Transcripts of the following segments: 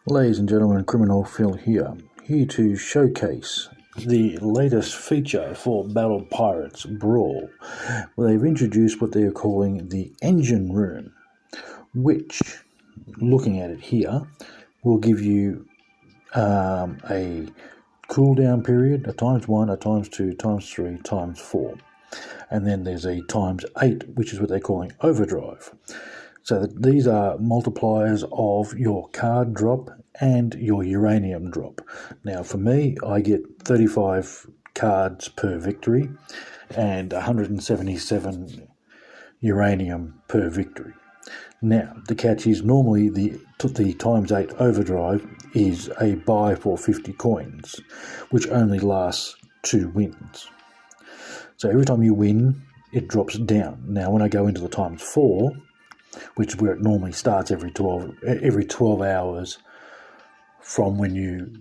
Ladies and gentlemen, Criminal Phil here to showcase the latest feature for Battle Pirates BRAWL, where they've introduced what they're calling the engine room, which, looking at it here, will give you a cooldown period, a ×1, a ×2, ×3, ×4. And then there's a ×8, which is what they're calling overdrive. So these are multipliers of your card drop and your uranium drop. Now for me, I get 35 cards per victory and 177 uranium per victory. Now the catch is normally the ×8 overdrive is a buy for 50 coins, which only lasts 2 wins. So every time you win, it drops down. Now when I go into the ×4, which is where it normally starts every 12 hours from when you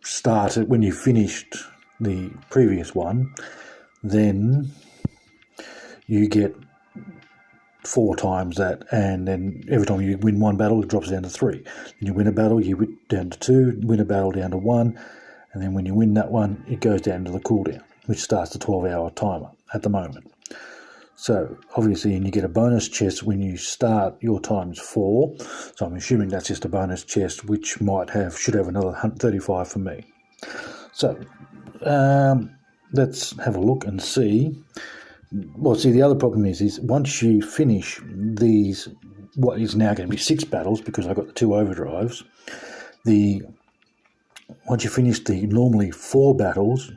started, when you finished the previous one, then you get 4 times that, and then every time you win one battle, it drops down to 3. Then you win a battle, you win down to 2, win a battle down to 1, and then when you win that one, it goes down to the cooldown, which starts the 12-hour timer at the moment. So obviously, and you get a bonus chest when you start your ×4. So I'm assuming that's just a bonus chest, which should have another 35 for me. So let's have a look and see. Well, see, the other problem is once you finish these, what is now going to be 6 battles, because I got the 2 overdrives. Once you finish the normally 4 battles,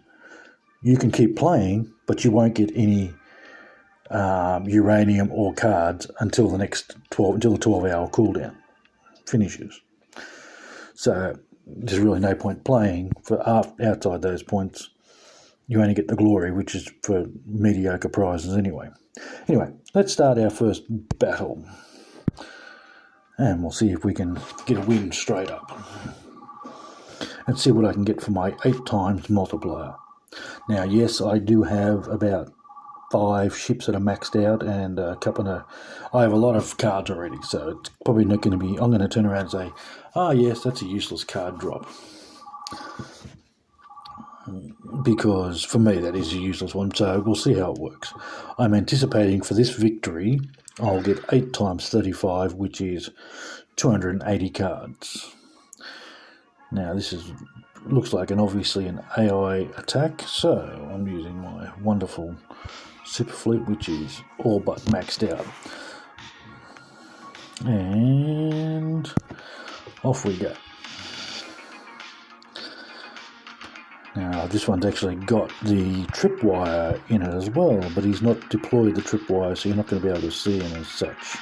you can keep playing, but you won't get any uranium or cards until the 12-hour cooldown finishes. So there's really no point playing for outside those points. You only get the glory, which is for mediocre prizes anyway. Anyway, let's start our first battle, and we'll see if we can get a win straight up and see what I can get for my 8 times multiplier. Now, yes, I do have about 5 ships that are maxed out, and I have a lot of cards already, so it's probably not going to be, I'm going to turn around and say, yes, that's a useless card drop. Because for me, that is a useless one, so we'll see how it works. I'm anticipating for this victory, I'll get 8 times 35, which is 280 cards. Now, this looks like obviously an AI attack, so I'm using my wonderful super fleet, which is all but maxed out, and off we go. Now this one's actually got the tripwire in it as well, but he's not deployed the tripwire, so you're not going to be able to see him as such.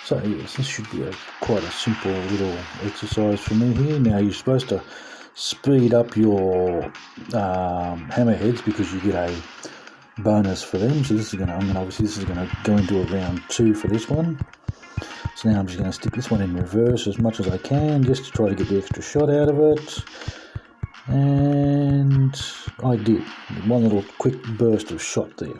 So yes, this should be quite a simple little exercise for me here. Now you're supposed to speed up your hammerheads because you get a bonus for them. So this is going to go into a round 2 for this one. So now I'm just going to stick this one in reverse as much as I can, just to try to get the extra shot out of it. And I did. One little quick burst of shot there.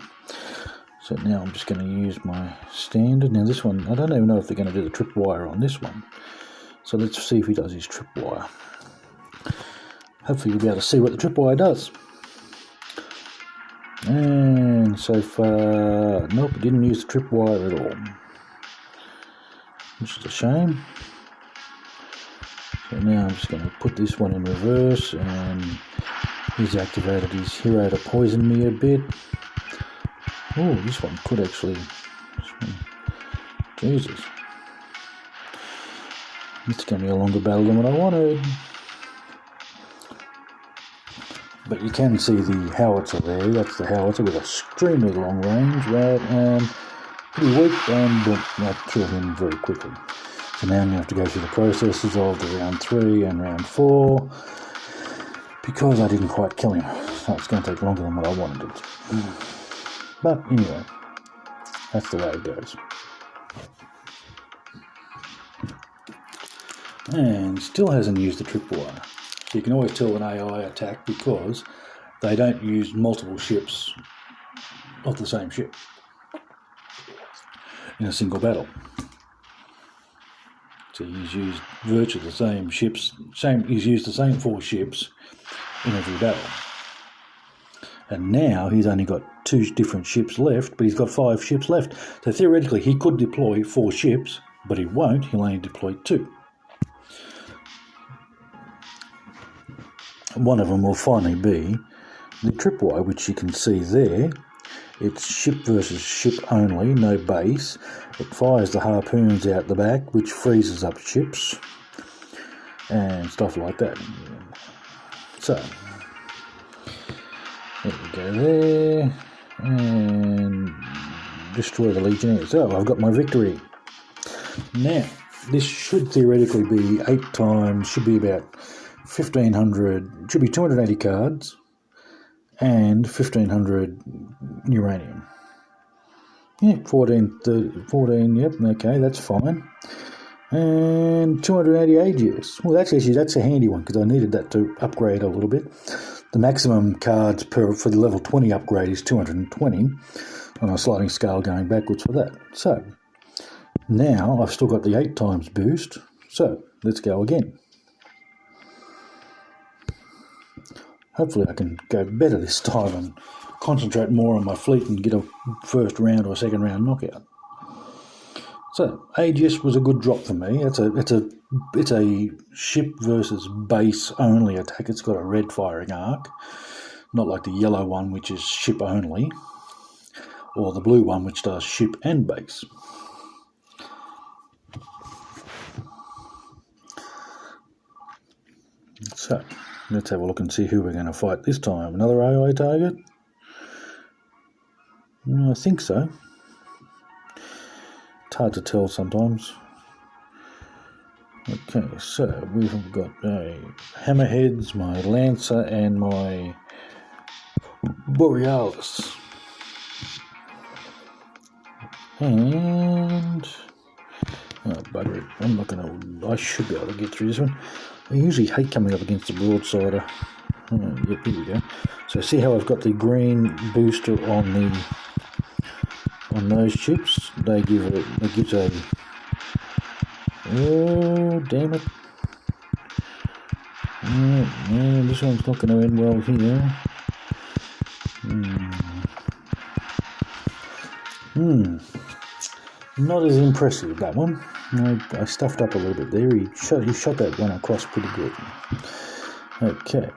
So now I'm just going to use my standard. Now this one, I don't even know if they're going to do the tripwire on this one. So let's see if he does his tripwire. Hopefully you'll be able to see what the tripwire does. And so far, nope, it didn't use the tripwire at all, which is a shame. So now I'm just going to put this one in reverse, and he's activated his hero to poison me a bit. Oh, this one could actually... Jesus. It's going to be a longer battle than what I wanted. But you can see the howitzer there. That's the howitzer with extremely long range, right? Pretty weak, and that killed him very quickly. So now I'm going to have to go through the processes of the round 3 and round 4, because I didn't quite kill him. So it's going to take longer than what I wanted it to. But anyway, that's the way it goes. And still hasn't used the tripwire. So you can always tell an AI attack because they don't use multiple ships of the same ship. in a single battle. So he's used virtually the same ships, he's used the same 4 ships in every battle. And now he's only got 2 different ships left, but he's got 5 ships left. So theoretically he could deploy 4 ships, but he won't, he'll only deploy 2. One of them will finally be the tripwire, which you can see there. It's ship versus ship only, no base. It fires the harpoons out the back, which freezes up ships and stuff like that. So there we go there, and destroy the Legionnaires. So I've got my victory. Now this should theoretically be 8 times, should be about 1,500, should be 280 cards and 1,500 uranium. Yeah, 14, yep, okay, that's fine. And 280 ages. Well, that's a handy one because I needed that to upgrade a little bit. The maximum cards for the level 20 upgrade is 220 on a sliding scale going backwards for that. So now I've still got the 8 times boost. So let's go again. Hopefully I can go better this time and concentrate more on my fleet and get a first round or second round knockout. So Aegis was a good drop for me. It's a ship versus base only attack. It's got a red firing arc, not like the yellow one which is ship only, or the blue one which does ship and base. So let's have a look and see who we're going to fight this time. Another AI target? I think so. It's hard to tell sometimes. Okay, so we've got hammerheads, my lancer, and my borealis. And bugger it! I should be able to get through this one. I usually hate coming up against the broadsider. Yep, here we go. So see how I've got the green booster on those chips? They gives a oh damn it! No, this one's not going to end well here. Not as impressive, that one. I stuffed up a little bit there. He shot that one across pretty good. Okay,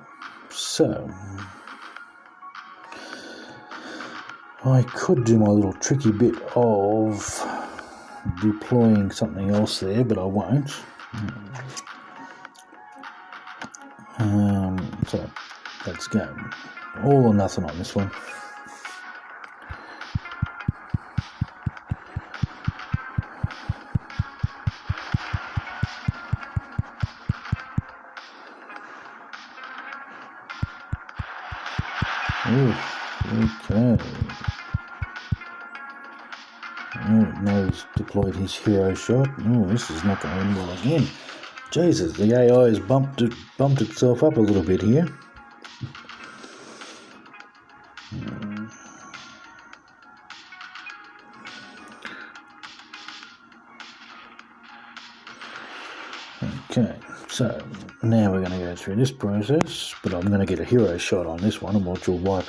so I could do my little tricky bit of deploying something else there, but I won't. So let's go. All or nothing on this one. Okay. Now he's deployed his hero shot. This is not going to end well again. Jesus, the AI has bumped itself up a little bit here. Okay, so now we're going to go through this process, but I'm going to get a hero shot on this one, which will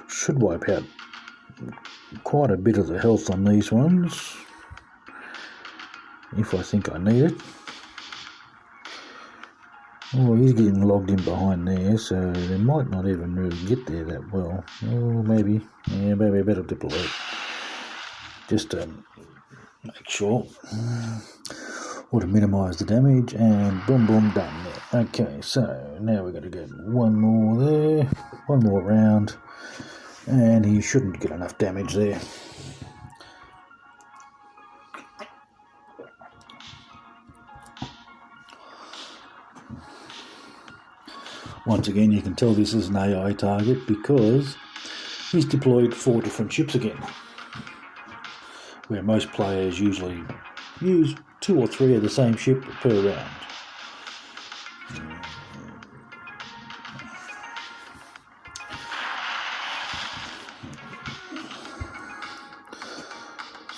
should wipe out quite a bit of the health on these ones, if I think I need it. Oh, he's getting logged in behind there, so they might not even really get there that well. Oh, maybe. Yeah, maybe I better deploy it. Just to make sure. Or to minimise the damage, and boom, boom, done there. Okay, so now we've got to get one more there, one more round, and he shouldn't get enough damage there. Once again, you can tell this is an AI target because he's deployed 4 different ships again, where most players usually use 2 or 3 of the same ship per round.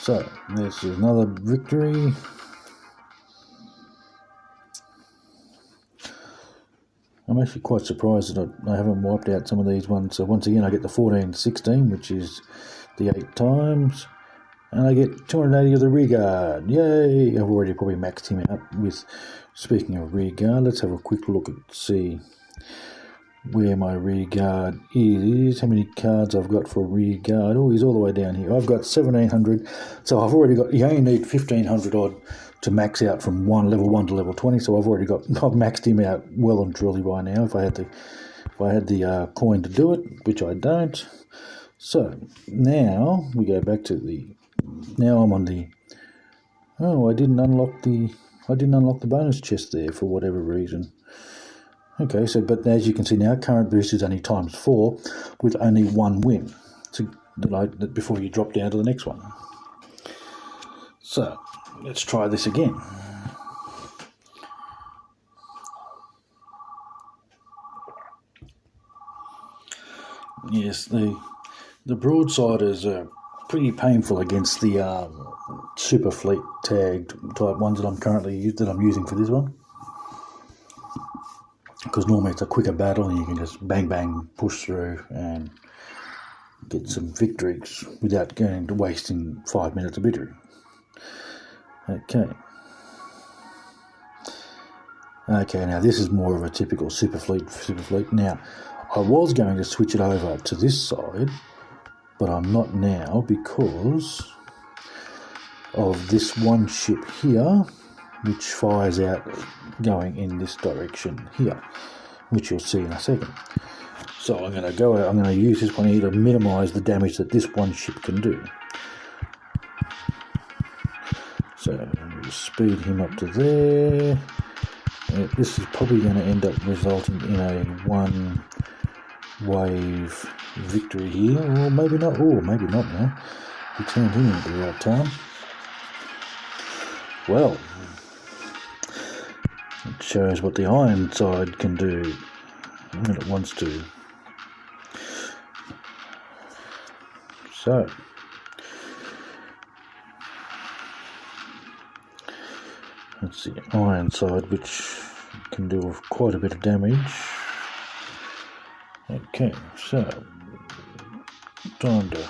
So, this is another victory. I'm actually quite surprised that I haven't wiped out some of these ones. So once again I get the 14-16, which is the 8 times. And I get 280 of the rear guard. Yay! I've already probably maxed him out with, speaking of rear guard, let's have a quick look and see where my rear guard is, how many cards I've got for rear guard. Oh, he's all the way down here. I've got 1700, so I've already got, you only need 1500 odd to max out from level 1 to level 20, so I've maxed him out well and truly by now if I had the coin to do it, which I don't. So now we go back to now I'm on the, I didn't unlock the bonus chest there for whatever reason. Okay, so but as you can see now, current boost is only ×4 with only 1 win before you drop down to the next one. So let's try this again. Yes, the broadsiders are pretty painful against the super fleet tagged type ones that I'm using for this one. Because normally it's a quicker battle and you can just bang bang push through and get some victories without going to wasting 5 minutes of victory. Okay, now this is more of a typical super fleet. Now, I was going to switch it over to this side, but I'm not now because of this one ship here, which fires out going in this direction here, which you'll see in a second. So I'm going to use this one here to minimise the damage that this one ship can do. So I'm just speed him up to there. This is probably going to end up resulting in a 1 wave victory here, or maybe not. Oh, maybe not now. He turned in at the right time. Well, it shows what the iron side can do when it wants to. So, that's the iron side, which can do quite a bit of damage. Okay, so time to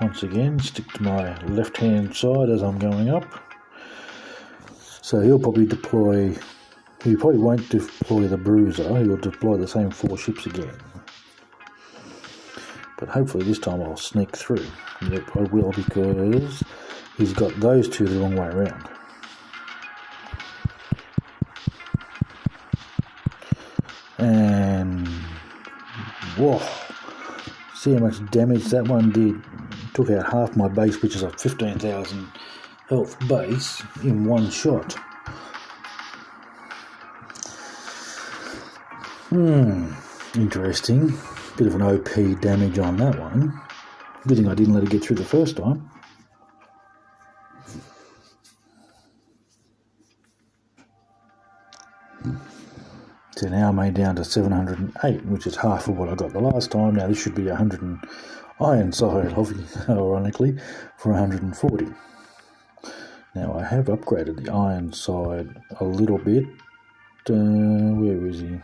once again stick to my left hand side as I'm going up. So he probably won't deploy the bruiser, he'll deploy the same 4 ships again. But hopefully this time I'll sneak through. Yep, I will, because he's got those 2 the wrong way around. And whoa, see how much damage that one did. Took out half my base, which is a 15,000 health base, in one shot. Interesting. Bit of an OP damage on that one. Good thing I didn't let it get through the first time. So now I'm made down to 708, which is half of what I got the last time. Now this should be 100 iron side, ironically, for 140. Now I have upgraded the iron side a little bit. Where is he?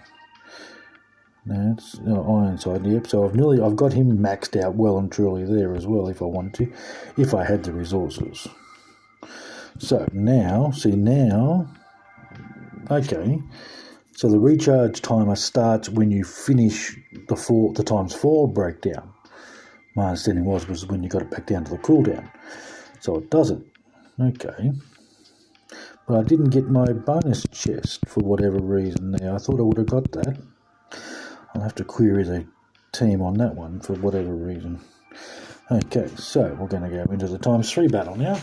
That's iron side. Yep. So I've got him maxed out well and truly there as well, if I wanted to, if I had the resources. So now, okay. So the recharge timer starts when you finish the ×4 breakdown. My understanding was when you got it back down to the cooldown. So it doesn't. Okay. But I didn't get my bonus chest for whatever reason there. I thought I would have got that. I'll have to query the team on that one for whatever reason. Okay, so we're going to go into the ×3 battle now.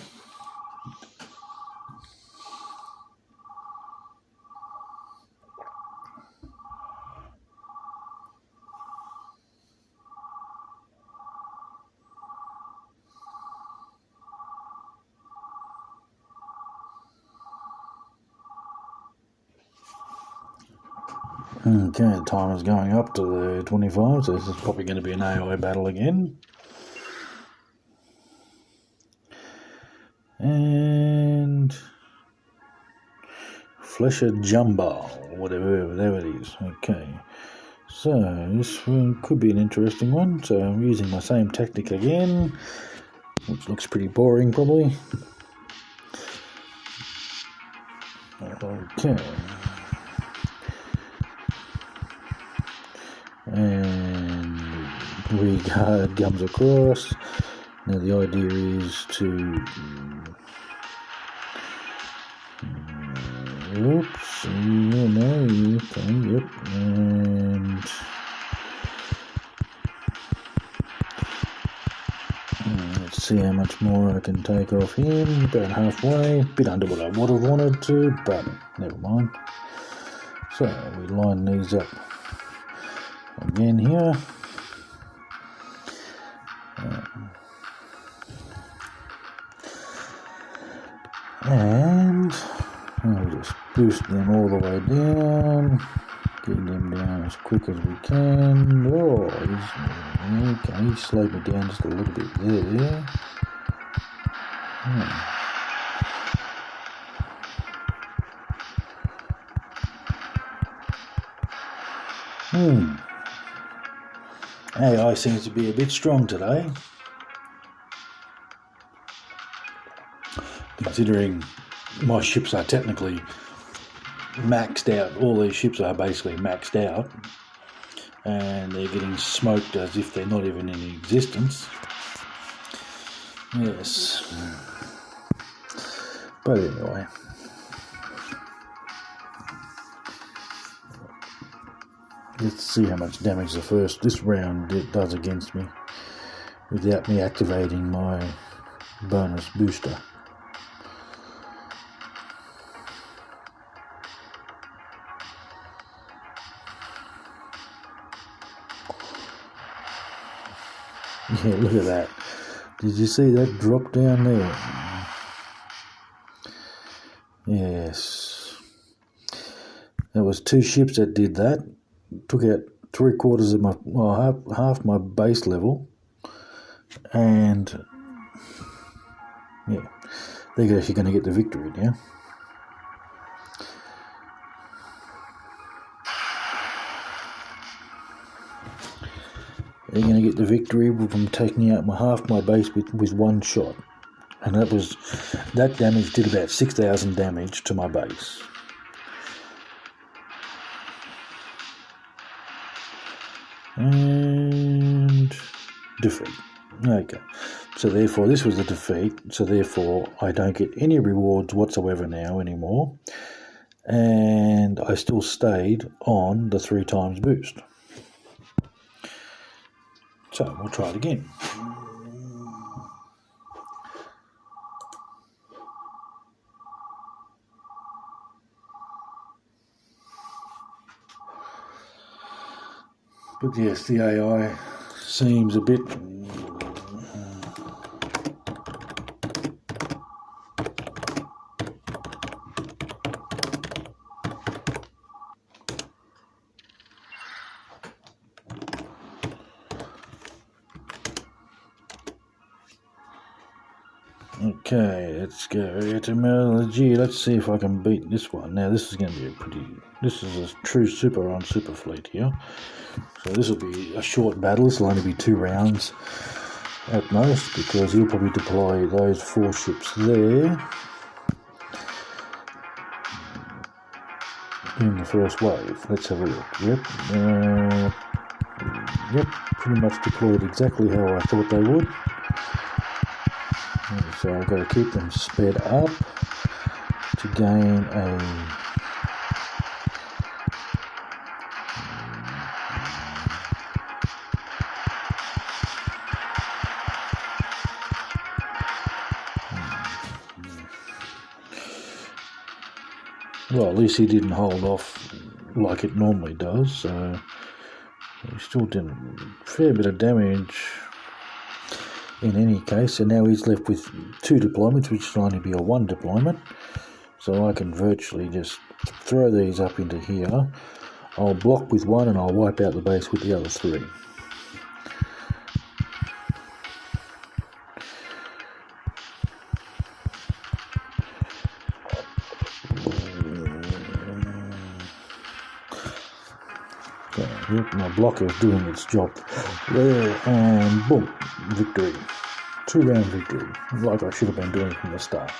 Okay, the timer's going up to the 25, so this is probably going to be an AI battle again. and Flesher Jumbo, whatever it is. Okay, so this one could be an interesting one. So I'm using my same tactic again, which looks pretty boring probably. Okay, and regard comes across. Now the idea is to oops, okay, yep, and let's see how much more I can take off him. About halfway, a bit under what I would have wanted to, but never mind. So we line these up again here. And we'll just boost them all the way down, getting them down as quick as we can. Oh, he slowed me down just a little bit there. AI seems to be a bit strong today, considering my ships are technically maxed out. All these ships are basically maxed out, and they're getting smoked as if they're not even in existence. Yes, but anyway, let's see how much damage this round it does against me without me activating my bonus booster. Yeah, look at that. Did you see that drop down there? Yes. There was 2 ships that did that. Took out 3/4 of my, half my base level. And, yeah, they're actually going to get the victory now. They're going to get the victory from taking out half my base with one shot. And that damage did about 6,000 damage to my base. And defeat. Okay. So therefore, this was a defeat. So therefore, I don't get any rewards whatsoever now anymore. And I still stayed on the 3 times boost. So we'll try it again. But yes, the AI seems a bit okay, let's go etymology. Let's see if I can beat this one. Now this is going to be this is a true super on super fleet here. So this will be a short battle. This will only be 2 rounds at most, because he'll probably deploy those 4 ships there in the first wave. Let's have a look. Yep, pretty much deployed exactly how I thought they would. So I've got to keep them sped up to gain a well, at least he didn't hold off like it normally does, so he still did a fair bit of damage in any case. And now he's left with 2 deployments, which will only be a 1 deployment. So I can virtually just throw these up into here. I'll block with 1 and I'll wipe out the base with the other 3. Yep, my blocker is doing its job there, and boom, victory. 2-round victory, like I should have been doing from the start.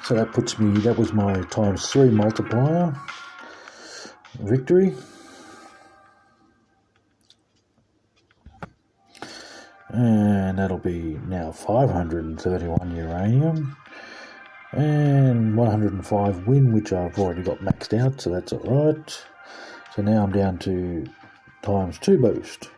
So that puts me, that was my ×3 multiplier victory. And that'll be now 531 uranium and 105 win, which I've already got maxed out, so that's alright. So now I'm down to ×2 boost.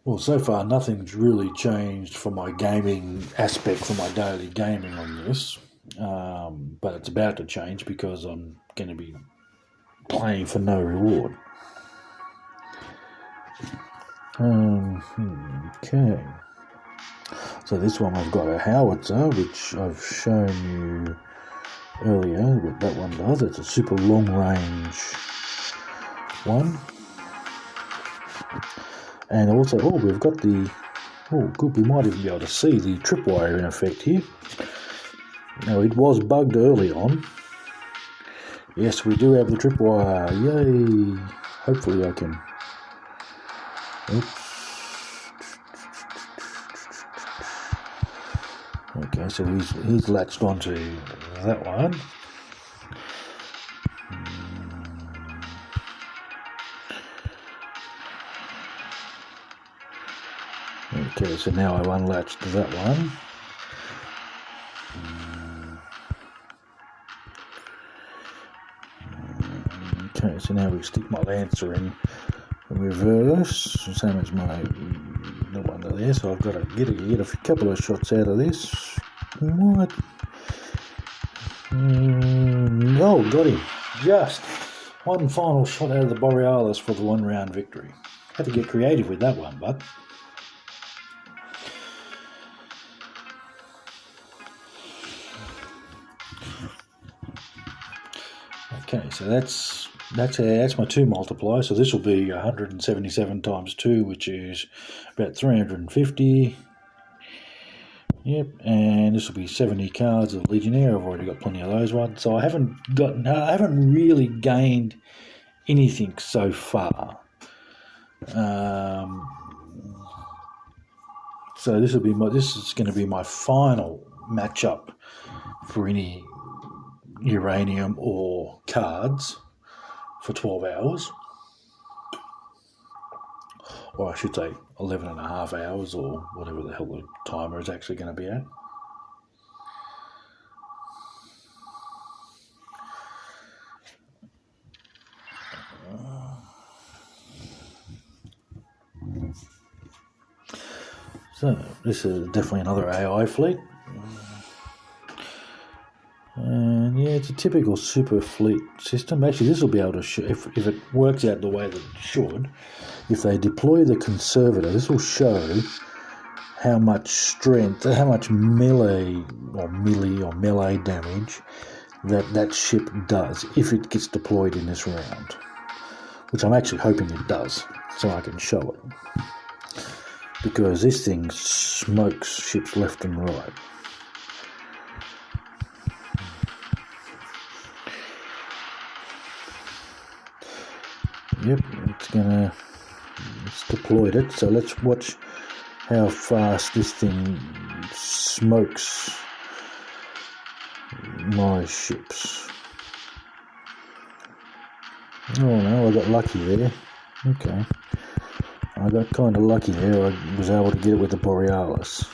Well, so far nothing's really changed for my gaming aspect, for my daily gaming on this, but it's about to change because I'm going to be playing for no reward. Okay, so this one I've got a howitzer, which I've shown you earlier what that one does. It's a super long range one. And also, we've got the, good, we might even be able to see the tripwire in effect here. Now, it was bugged early on. Yes, we do have the tripwire, yay! Hopefully I can, oops. Okay, so he's latched onto that one. Okay, so now I've unlatched that one. Okay, so now we stick my Lancer in reverse, same as the one there. So I've got to get a couple of shots out of this. What? Oh, got him! Just one final shot out of the Borealis for the 1-round victory. Had to get creative with that one, but. Okay, so that's my 2 multiplier. So this will be 177 ×2, which is about 350. Yep, and this will be 70 cards of Legionnaire. I've already got plenty of those ones. So I haven't really gained anything so far. So this is going to be my final matchup for any uranium or cards for 12 hours, or I should say 11 and a half hours, or whatever the hell the timer is actually going to be at. So this is definitely another AI fleet. And yeah, it's a typical super fleet system. Actually, this will be able to show, if it works out the way that it should, if they deploy the conservator, this will show how much strength, how much melee damage that ship does if it gets deployed in this round, which I'm actually hoping it does, so I can show it, because this thing smokes ships left and right. Yep, it's deployed it, so let's watch how fast this thing smokes my ships. Oh no, I got lucky there. Okay, I got kind of lucky there. I was able to get it with the Borealis,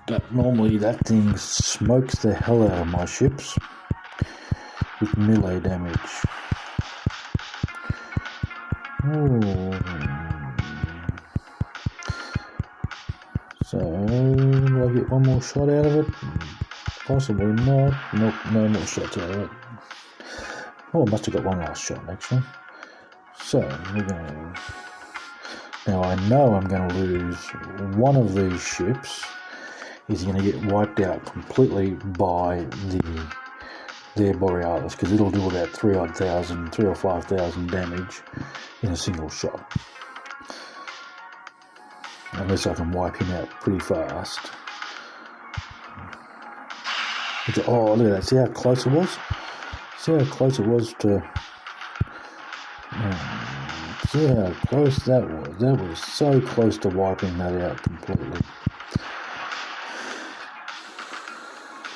but normally that thing smokes the hell out of my ships with melee damage. So, will I get one more shot out of it? Possibly not. Nope, no more shots out of it. Oh, I must have got one last shot, actually. So we're going to... Now I know I'm going to lose one of these ships. Is going to get wiped out completely by their Borealis, because it'll do about 3 or 5,000 damage in a single shot. Unless I can wipe him out pretty fast. Oh, look at that. See how close it was? See how close it was to... See how close that was. That was so close to wiping that out completely.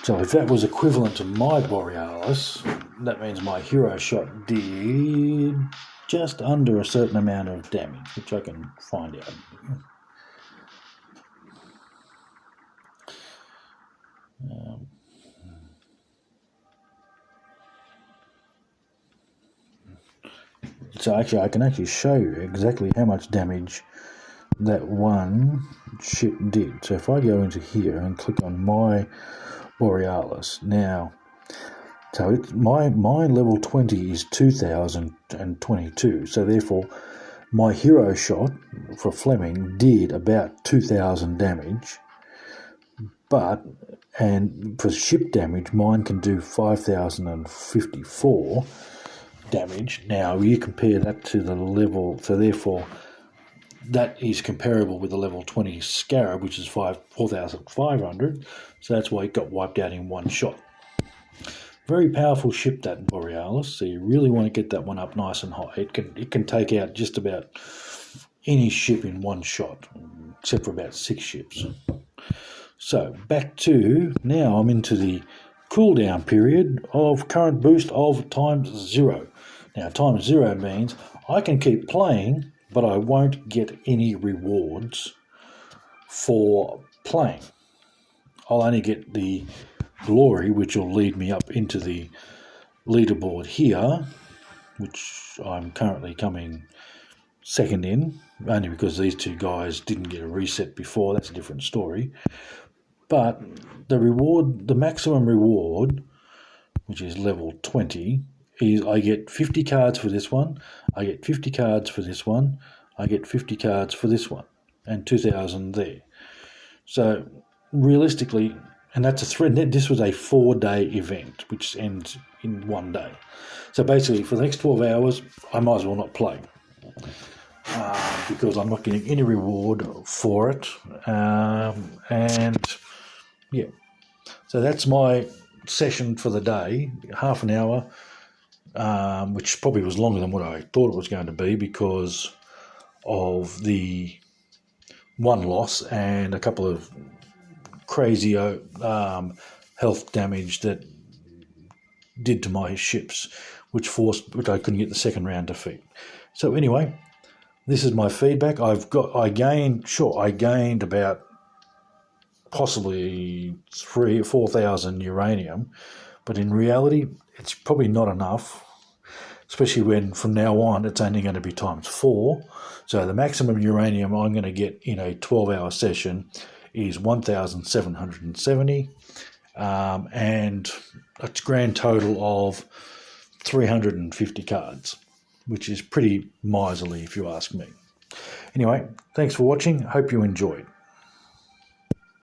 So if that was equivalent to my Borealis, that means my hero shot did just under a certain amount of damage, which I can find out. So actually, I can actually show you exactly how much damage that one ship did. So if I go into here and click on my Borealis now, so it's my level 20 is 2022. So therefore, my hero shot for Fleming did about 2,000 damage. And for ship damage, mine can do 5,054 damage. Now you compare that to the level, so therefore that is comparable with the level 20 Scarab, which is 4,500. So that's why it got wiped out in one shot. Very powerful ship, that Borealis. So you really want to get that one up nice and high. It can take out just about any ship in one shot, except for about 6 ships. So back to, now I'm into the cooldown period of current boost of ×0. Now ×0 means I can keep playing, but I won't get any rewards for playing. I'll only get the glory, which will lead me up into the leaderboard here, which I'm currently coming second in, only because these two guys didn't get a reset before. That's a different story. But the reward, the maximum reward, which is level 20, is I get 50 cards for this one, I get 50 cards for this one, I get 50 cards for this one, and 2,000 there. So realistically, and that's a thread. This was a 4-day event, which ends in 1 day. So basically, for the next 12 hours, I might as well not play. Because I'm not getting any reward for it. And yeah, so that's my session for the day, half an hour, which probably was longer than what I thought it was going to be because of the one loss and a couple of crazy health damage that did to my ships, which I couldn't get the second round defeat. So anyway, this is my feedback. I gained about possibly 3,000 or 4,000 uranium, but in reality, it's probably not enough, especially when from now on it's only going to be ×4. So the maximum uranium I'm going to get in a 12-hour session is 1,770, and a grand total of 350 cards, which is pretty miserly if you ask me. Anyway, thanks for watching. Hope you enjoyed.